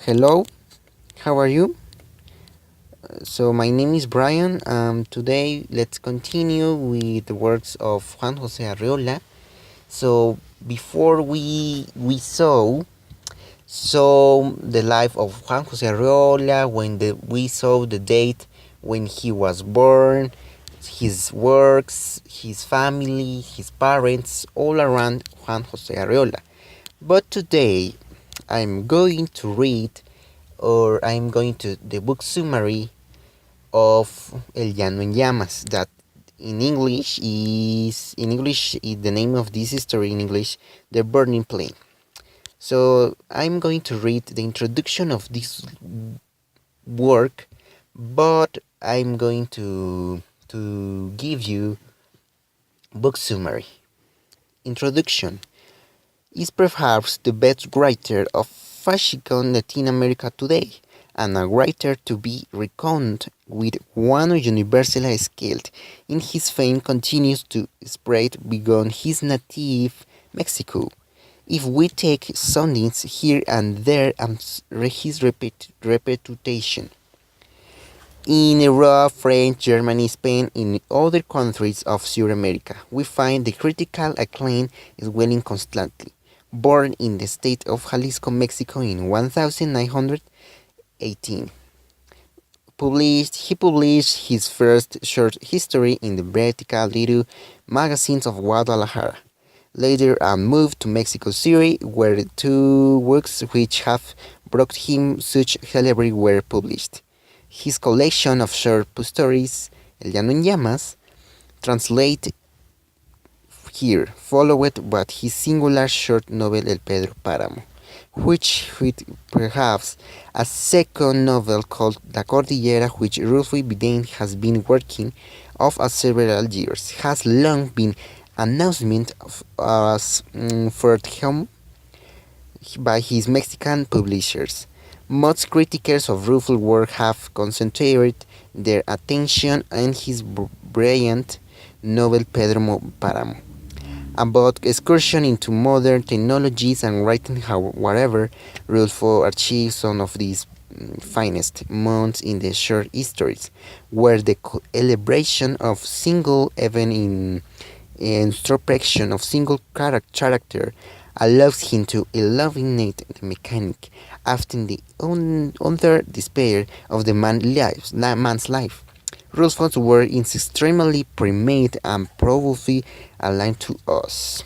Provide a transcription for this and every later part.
Hello, how are you? So my name is Brian. Today let's continue with the works of Juan Jose Arreola. So before we saw the life of Juan Jose Arreola when we saw the date when he was born, his works, his family, his parents, all around Juan Jose Arreola. But today I'm going to read or I'm going to the book summary of El Llano en Llamas, that the name of this story in English, The Burning Plain. So I'm going to read the introduction of this work, but I'm going to give you book summary. Introduction is perhaps the best writer of fashion Latin America today, and a writer to be reckoned with one universal scale, in his fame continues to spread beyond his native Mexico. If we take soundings here and there and his reputation in Europe, France, Germany, Spain, in other countries of South America, we find the critical acclaim swelling constantly. Born in the state of Jalisco, Mexico in 1918, he published his first short history in the Vertical Little magazines of Guadalajara. Later moved to Mexico City, where the two works which have brought him such celebrity were published. His collection of short stories, El Llano en Llamas, translate here, followed by his singular short novel El Pedro Páramo, which with perhaps a second novel called La Cordillera, which roughly Biden has been working on several years, has long been announcement of as forthcoming by his Mexican publishers. Most critics of Rufus' work have concentrated their attention on his brilliant novel Pedro Páramo, about excursion into modern technologies and writing however Rulfo achieved some of these finest moments in the short histories, where the celebration of single event in introspection of single character allows him to illuminate the mechanic after the utter despair of the man's life. Roosevelt's work is extremely primate and probably aligned to us.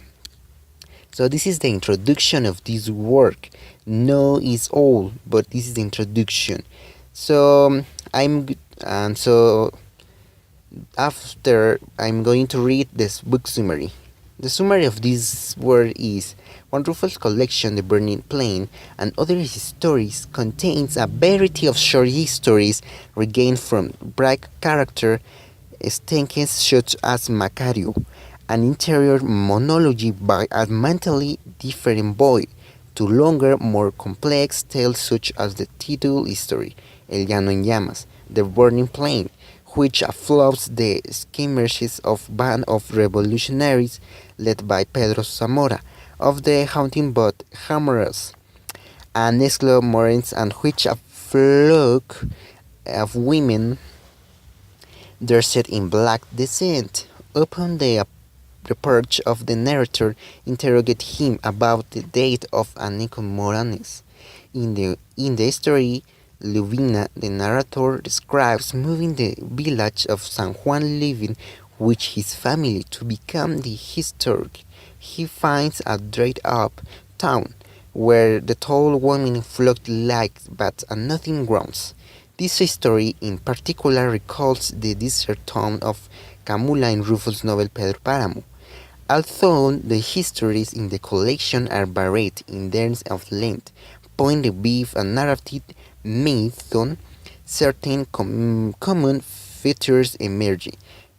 So this is the introduction of this work. No is all, but this is the introduction. So after I'm going to read this book summary. The summary of this work is Juan Rufus' collection, The Burning Plain, and other stories contains a variety of short histories regained from bright character statements such as Macario, an interior monologue by a mentally different boy, to longer, more complex tales such as the title story, El Llano en Llamas, The Burning Plain, which afloats the skirmishes of band of revolutionaries led by Pedro Zamora of the Hunting But Hammerers and Esclo Morens, and which a flock of women dressed in black descent. Upon the approach of the narrator, interrogate him about the date of Anico Moranes. In the story, Lubina, the narrator, describes moving the village of San Juan, leaving with his family to become the historic. He finds a dried-up town where the tall women flocked like bats and nothing grows. This story in particular recalls the desert town of Camula in Rufus' novel Pedro Páramo. Although the histories in the collection are varied in terms of length, point of view, and narrative method, certain common features emerge.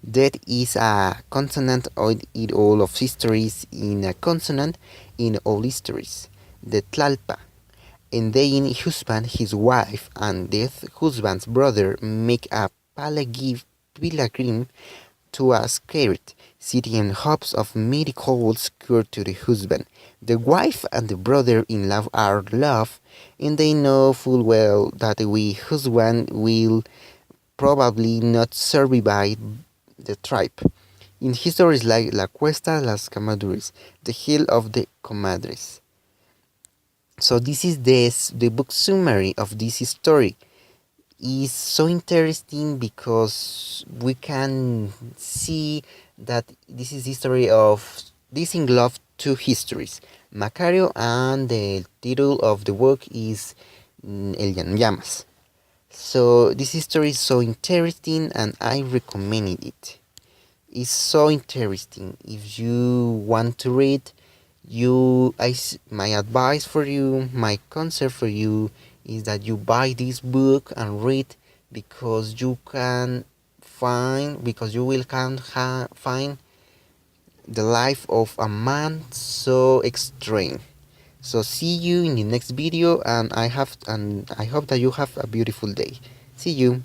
That is a consonant in all of histories, in a consonant in all histories. The Tlalpa, endying husband, his wife, and dead husband's brother make a pilgrim to a scared city in hopes of miracles cure to the husband. The wife and the brother-in-law are love, and they know full well that the husband will probably not survive the trip. In histories like La Cuesta de las Comadres, the Hill of the Comadres. So this is the book summary of this story. Is so interesting because we can see that this is the story of this engloves two histories, Macario, and the title of the book is El Llamas. So this story is so interesting and I recommend it. It's so interesting. If you want to read, my advice for you, my concern for you is that you buy this book and read because you will find the life of a man so extreme. So see you in the next video, and I hope that you have a beautiful day. See you.